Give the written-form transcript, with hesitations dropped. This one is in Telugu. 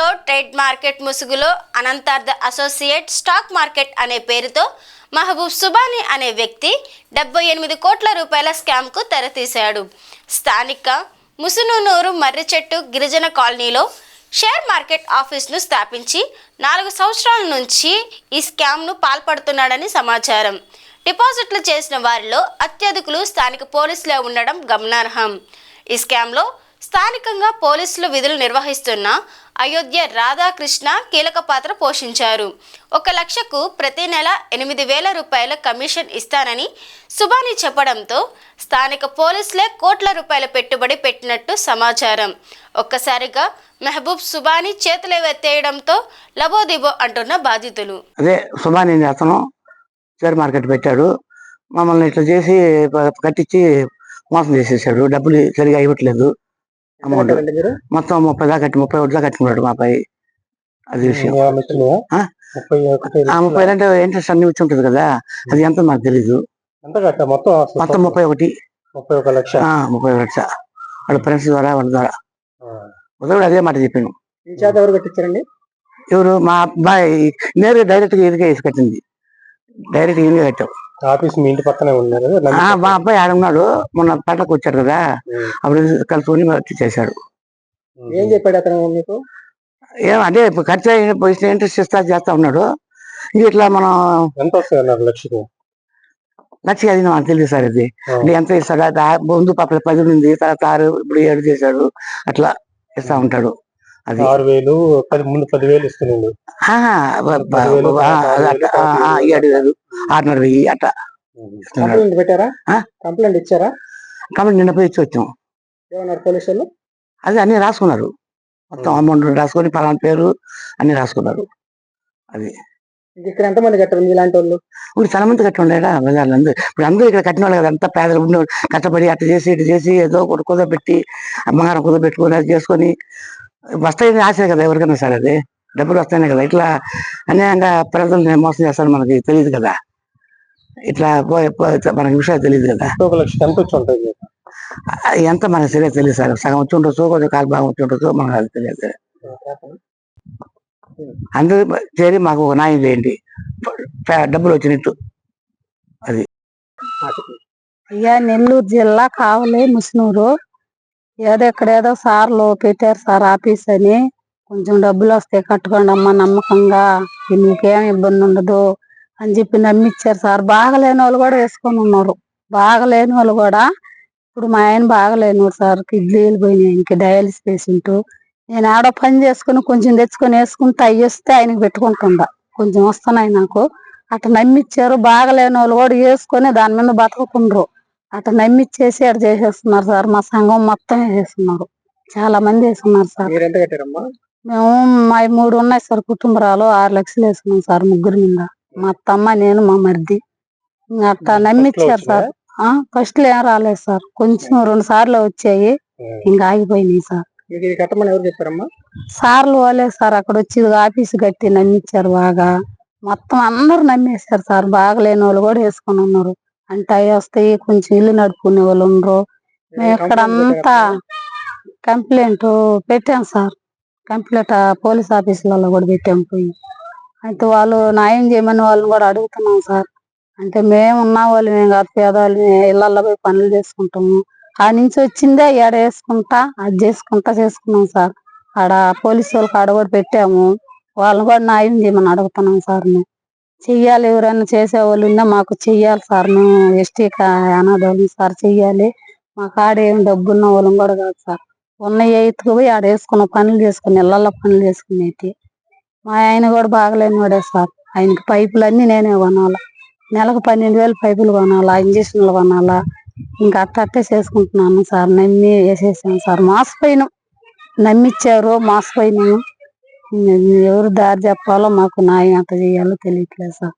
తిరుపతిలో ట్రేడ్ మార్కెట్ ముసుగులో అనంతార్థ అసోసియేట్ స్టాక్ మార్కెట్ అనే పేరుతో మహబూబ్ సుబానీ అనే వ్యక్తి 78 కోట్ల రూపాయల స్కామ్కు తెరతీశాడు. స్థానిక ముసునూరు మర్రిచెట్టు గిరిజన కాలనీలో షేర్ మార్కెట్ ఆఫీసును స్థాపించి 4 సంవత్సరాల నుంచి ఈ స్కామ్ను పాల్పడుతున్నాడని సమాచారం. డిపాజిట్లు చేసిన వారిలో అత్యధికులు స్థానిక పోలీసులే ఉండడం గమనార్హం. ఈ స్కామ్లో స్థానికంగా పోలీసులు విధులు నిర్వహిస్తున్న అయోధ్య రాధాకృష్ణ కీలక పాత్ర పోషించారు. 1 లక్షకు ప్రతి నెల 8,000 రూపాయల కమిషన్ ఇస్తానని సుబానీ చెప్పడంతో స్థానిక పోలీసులే కోట్ల రూపాయల పెట్టుబడి పెట్టినట్టు సమాచారం. ఒక్కసారిగా మెహబూబ్ సుబానీ చేతులెత్తేయడంతో లబోదిబో అంటున్న బాధితులు. అదే సుబానీ అతను షేర్ మార్కెట్ పెట్టాడు, మమ్మల్ని ఇట్లా చేసి కట్టించి మోసం చేసేసాడు. డబ్బులు సరిగా ఇవ్వట్లేదు. అమౌంట్ మొత్తం 31 దాకా కట్టుకున్నాడు మా పై. అది విషయం. 30 అంటే ఇంట్రెస్ట్ అన్ని వచ్చి ఉంటుంది కదా, అది ఎంత మాకు తెలీదు. మొత్తం 31 లక్ష వాళ్ళ ఫ్రెండ్స్ ద్వారా వాళ్ళ ద్వారా కూడా అదే మాట చెప్పాను. ఎవరు కట్టించారండి? ఎవరు? మా అబ్బాయి నేరుగా డైరెక్ట్ గా ఇదిగా వేసి కట్టింది. డైరెక్ట్ ఇదిగా కట్టాం. ఆఫీస్ మీ ఇంటి పక్కనే ఉన్నారు. మా అబ్బాయి ఆడున్నాడు, మొన్న పట్లకు వచ్చాడు కదా, అప్పుడు కలుసుకొని చేశాడు. ఏం చెప్పాడు అతను మీకు? అంటే ఖర్చు అయిన ఇంట్రెస్ట్ చేస్తా ఉన్నాడు. ఇట్లా మనం ఎంత వస్తుంది? లక్ష అది మనకు తెలియదు సార్. అది ఎంత ఇస్తాడు? ముందు పాప 10 ఉంది, తర్వాత 6, ఇప్పుడు 7 చేశాడు. అట్లా ఇస్తా ఉంటాడు. అది 6,000 ముందు 10,000 ఇస్తున్నాడు. 7,000 6,500 అట్లా. కంప్లైంట్ పెట్టారా? కంప్లైంట్ ఇచ్చారా? కంప్లైంట్ నిన్న పోయి ఇచ్చి వచ్చాం. ఏమన్నారు పోలీసులు? అది అన్ని రాసుకున్నారు, మొత్తం అమౌంట్ రాసుకొని పలానా పేరు అన్ని రాసుకున్నారు. అది ఇక్కడ ఎంతమంది కట్టారు ఇలాంటి వాళ్ళు? ఇప్పుడు చాలా మంది కట్టి ఉండేదా బజార్లో. ఇప్పుడు అందరూ ఇక్కడ కట్టిన వాళ్ళు కదా, అంతా పేదలు ఉండే కష్టపడి అట్లా చేసి ఇటు చేసి ఏదో ఒకటి కుదపెట్టి అమ్మగారు కుదపెట్టుకొని అది చేసుకొని వస్తాయని ఆశ కదా ఎవరికైనా సరే. అది డబ్బులు వస్తాయి కదా. ఇట్లా అన్యాయంగా ప్రజలు మోసం చేస్తారని మనకి తెలియదు కదా. ఇట్లా మనకి విషయాలు తెలియదు కదా. 1 లక్ష ఎంత వచ్చి ఉంటుంది? ఎంత మనకు సరిగా తెలియదు సార్. సగం వచ్చి ఉండొచ్చు, కొంచెం కాలు బాగా వచ్చి ఉండొచ్చు, మనకు అది తెలియదు. అందరూ చేరి మాకు ఒక న్యాయం చేయండి, డబ్బులు వచ్చినట్టు. అది అయ్యా, నెల్లూరు జిల్లా కావలి ముసునూరు. ఎక్కడేదో సార్లు పెట్టారు సార్ ఆఫీస్ అని, కొంచెం డబ్బులు వస్తే కట్టుకోండి అమ్మా నమ్మకంగా, మీకేం ఇబ్బంది ఉండదు అని చెప్పి నమ్మిచ్చారు సార్. బాగలేని వాళ్ళు కూడా వేసుకొని ఉన్నారు. బాగలేని వాళ్ళు కూడా, ఇప్పుడు మా ఆయన బాగలేనివాడు సార్, కిడ్నీలు పోయినాయి, ఆయనకి డయాలిసిస్ పేషెంట్. నేను ఆడ పని చేసుకుని కొంచెం తెచ్చుకొని వేసుకుంటే అవి వస్తే ఆయనకి పెట్టుకుంటుందా, కొంచెం వస్తున్నాయి నాకు. అట్లా నమ్మిచ్చారు. బాగలేని వాళ్ళు కూడా వేసుకొని దాని మీద బతుకుతుండ్రు. అట్లా నమ్మిచ్చేసి అటు చేసేస్తున్నారు సార్. మా సంఘం మొత్తం వేసేస్తున్నారు, చాలా మంది వేసుకున్నారు సార్. మేము మా 3 ఉన్నాయి సార్ కుటుంబరాలు. 6 లక్షలు వేసుకున్నాం సార్ ముగ్గురు మీద. మా అత్తమ్మ, నేను, మా మరిది. అట్లా నమ్మిచ్చారు సార్. ఫస్ట్ లో ఏం రాలేదు సార్, కొంచెం 2 సార్లు వచ్చాయి, ఇంకా ఆగిపోయినాయి సార్. సార్లు వాళ్ళే సార్, అక్కడ వచ్చి ఆఫీసు కట్టి నమ్మిచ్చారు బాగా. మొత్తం అందరు నమ్మేశారు సార్. బాగలేని వాళ్ళు కూడా వేసుకొని ఉన్నారు. అంటే అవి వస్తాయి, కొంచెం ఇల్లు నడుపుకునే వాళ్ళు ఉండరు. మేము ఇక్కడంతా కంప్లైంట్ పెట్టాం సార్. కంప్లైంట్ పోలీస్ ఆఫీసులలో కూడా పెట్టాం పోయి. అయితే వాళ్ళు న్యాయం చేయమని వాళ్ళని కూడా అడుగుతున్నాం సార్. అంటే మేము ఉన్న వాళ్ళు, మేము కాదు పేదవాళ్ళు, ఇళ్లలో పోయి పనులు చేసుకుంటాము. ఆ నుంచి వచ్చిందే ఏడ వేసుకుంటా అది చేసుకున్నాం సార్. ఆడ పోలీసు వాళ్ళకి ఆడ కూడా పెట్టాము, వాళ్ళని కూడా న్యాయం చేయమని అడుగుతున్నాం సార్. మేము చెయ్యాలి, ఎవరైనా చేసేవాళ్ళు ఉన్నా మాకు చెయ్యాలి సార్. మేము ఎస్టీ అనాథాలు సార్, చెయ్యాలి. మాకు ఆడ ఏం డబ్బున్న వాళ్ళం కూడా కాదు సార్. ఉన్న ఎత్తుకు పోయి ఆడ వేసుకున్న పనులు చేసుకుని, ఇళ్లలో పనులు చేసుకునేటి. మా ఆయన కూడా బాగలేని వాడే సార్. ఆయనకి పైపులు అన్ని నేనే కొనాలా, నెలకు 12,000 పైపులు కొనాలా, ఇంజక్షన్లు కొనాలా. ఇంకా అట్టే చేసుకుంటున్నాను సార్. నమ్మి వేసేసాను సార్. మోసపోయినాం, నమ్మిచ్చారు, మోసపోయినాము. ఎవరు దారి చెప్పాలో మాకు న్యాయం అట్ట చేయాలో తెలియట్లేదు సార్.